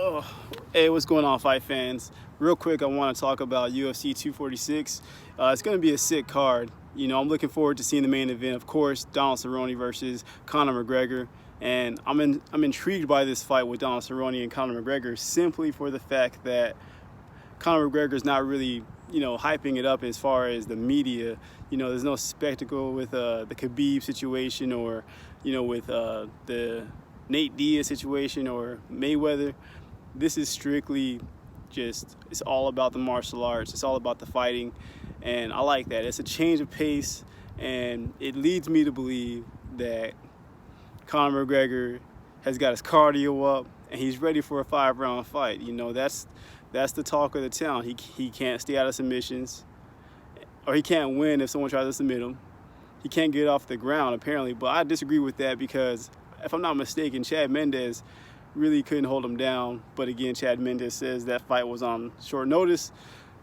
Oh, hey, what's going on, fight fans? Real quick, I want to talk about UFC 246. It's going to be a sick card. I'm looking forward to seeing the main event. Of course, Donald Cerrone versus Conor McGregor, and I'm intrigued by this fight with Donald Cerrone and Conor McGregor simply for the fact that Conor McGregor is not really, hyping it up as far as the media. There's no spectacle with the Khabib situation or, with the Nate Diaz situation or Mayweather. This is strictly it's all about the martial arts. It's all about the fighting, and I like that. It's a change of pace, and it leads me to believe that Conor McGregor has got his cardio up, and he's ready for a 5-round fight. That's the talk of the town. He can't stay out of submissions, or he can't win if someone tries to submit him. He can't get off the ground, apparently, but I disagree with that because, if I'm not mistaken, Chad Mendes really couldn't hold him down. But again, Chad Mendes says that fight was on short notice.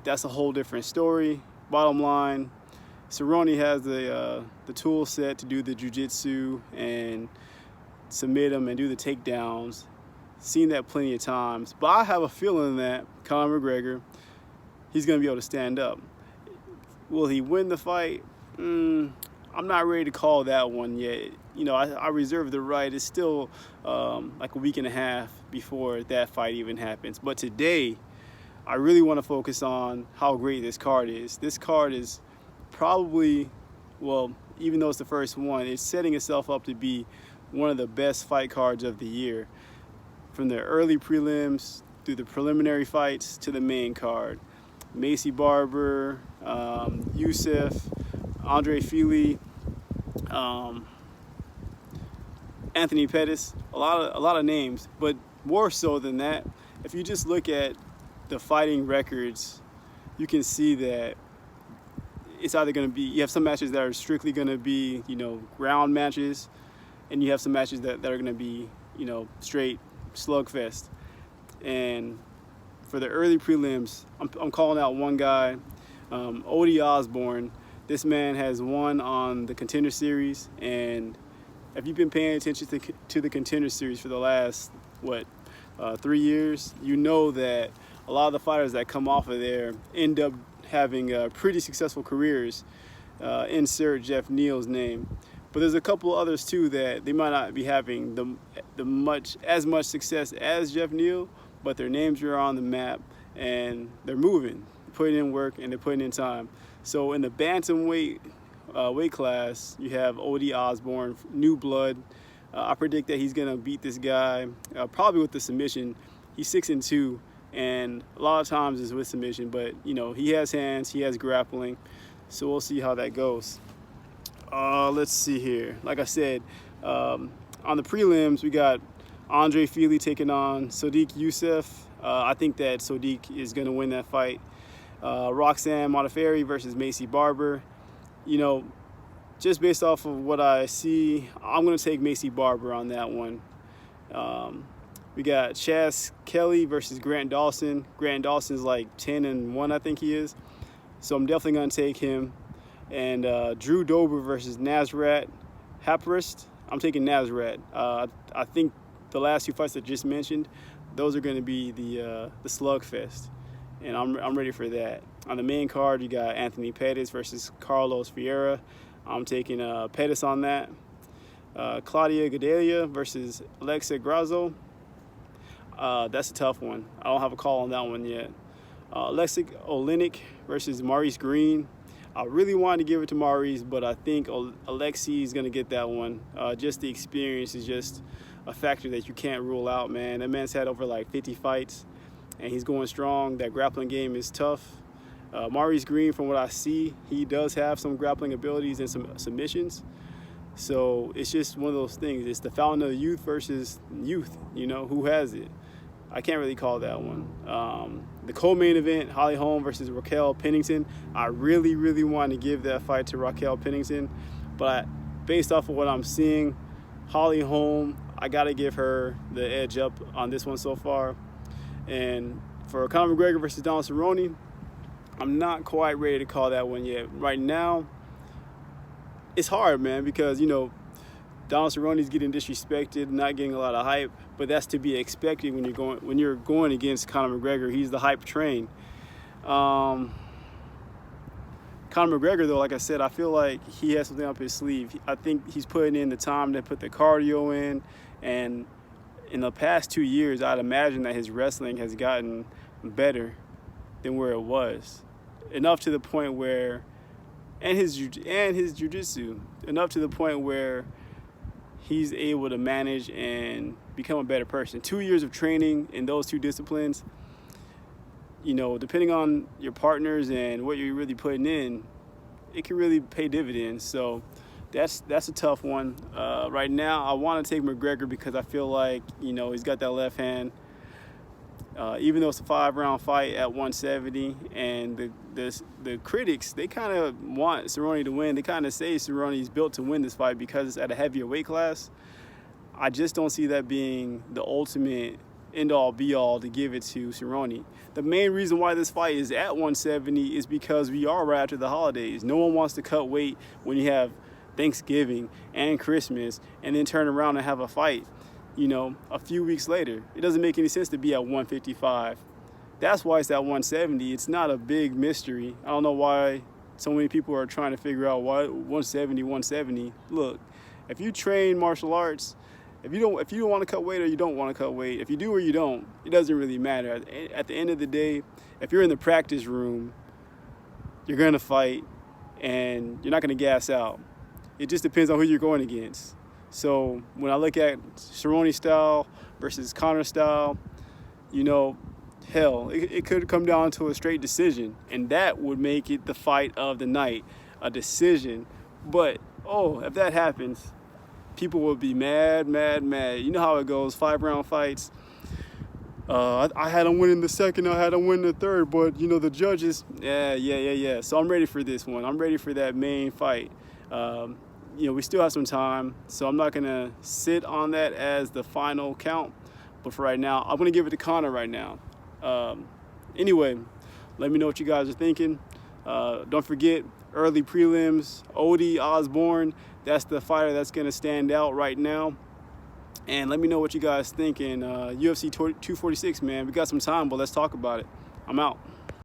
That's a whole different story. Bottom line, Cerrone has the tool set to do the jiu-jitsu and submit him and do the takedowns. Seen that plenty of times. But I have a feeling that Conor McGregor, he's going to be able to stand up. Will he win the fight? I'm not ready to call that one yet. I reserve the right. It's still like a week and a half before that fight even happens. But today, I really want to focus on how great this card is. This card is probably, even though it's the first one, it's setting itself up to be one of the best fight cards of the year. From the early prelims through the preliminary fights to the main card. Macy Barber, Youssef, Andre Fili, Anthony Pettis, a lot of names, but more so than that, if you just look at the fighting records, you can see that it's either going to be, you have some matches that are strictly going to be, ground matches, and you have some matches that are going to be, straight slugfest. And for the early prelims, I'm calling out one guy, Ode Osbourne. This man has won on the Contender Series, and if you've been paying attention to the Contender Series for the last, 3 years, you know that a lot of the fighters that come off of there end up having pretty successful careers. Insert Jeff Neal's name. But there's a couple others too that they might not be having as much success as Jeff Neal, but their names are on the map and they're moving, putting in work, and they're putting in time. So in the bantamweight weight class, you have Ode Osbourne, new blood. I predict that he's gonna beat this guy probably with the submission. He's 6-2, and a lot of times it's with submission. But he has hands, he has grappling, so we'll see how that goes. Let's see here. Like I said, on the prelims, we got Andre Fili taking on Sodiq Youssef. I think that Sodiq is going to win that fight. Roxanne Modafferi versus Macy Barber. Just based off of what I see, I'm going to take Macy Barber on that one. We got Chas Kelly versus Grant Dawson. Grant Dawson's like 10-1, I think he is. So I'm definitely going to take him. And Drew Dober versus Nasrat Haqparast. I'm taking Nasrat. I think the last two fights I just mentioned, those are going to be the slugfest, and I'm ready for that. On the main card, you got Anthony Pettis versus Carlos Ferreira. I'm taking Pettis on that. Claudia Gadelha versus Alexa Grasso. That's a tough one. I don't have a call on that one yet. Alexic Olenek versus Maurice Green. I really wanted to give it to Maurice, but I think Alexi is going to get that one. Just the experience is just a factor that you can't rule out, man. That man's had over 50 fights, and he's going strong. That grappling game is tough. Maurice Green, from what I see, he does have some grappling abilities and some submissions. So it's just one of those things. It's the fountain of youth versus youth, who has it. I can't really call that one. The co-main event, Holly Holm versus Raquel Pennington. I really, really want to give that fight to Raquel Pennington, but based off of what I'm seeing, Holly Holm, I got to give her the edge up on this one so far. And for Conor McGregor versus Donald Cerrone, I'm not quite ready to call that one yet. Right now, it's hard, man, because, Donald Cerrone's getting disrespected, not getting a lot of hype. but that's to be expected when you're going against Conor McGregor. He's the hype train. Conor McGregor, though, like I said, I feel like he has something up his sleeve. I think he's putting in the time to put the cardio in, and in the past 2 years, I'd imagine that his wrestling has gotten better than where it was, enough to the point where, and his jiu-jitsu, enough to the point where he's able to manage and become a better person. 2 years of training in those two disciplines, you know, depending on your partners and what you're really putting in, it can really pay dividends. So that's a tough one. Right now, I want to take McGregor because I feel like, you know, he's got that left hand. Even though it's a 5-round fight at 170, and the critics, they kind of want Cerrone to win. They kind of say Cerrone's built to win this fight because it's at a heavier weight class. I just don't see that being the ultimate end-all be-all to give it to Cerrone. The main reason why this fight is at 170 is because we are right after the holidays. No one wants to cut weight when you have Thanksgiving and Christmas and then turn around and have a fight, you know, a few weeks later. It doesn't make any sense to be at 155. That's why it's at 170. It's not a big mystery. I don't know why so many people are trying to figure out why 170. Look, if you train martial arts, if you don't want to cut weight or you don't want to cut weight, if you do or you don't, it doesn't really matter. At the end of the day, if you're in the practice room, you're going to fight and you're not going to gas out. It just depends on who you're going against. So when I look at Cerrone style versus Conor style, you know, hell, it could come down to a straight decision, and that would make it the fight of the night, a decision. But, if that happens, people will be mad. You know how it goes, 5-round fights. I had him winning the second, I had him winning the third, but, you know, the judges, yeah. So I'm ready for this one. I'm ready for that main fight. You know, we still have some time, so I'm not going to sit on that as the final count. But for right now, I'm going to give it to Conor right now. Anyway, let me know what you guys are thinking. Don't forget, early prelims, Ode Osbourne. That's the fighter that's going to stand out right now. And let me know what you guys think. And UFC 246, man, we got some time, but let's talk about it. I'm out.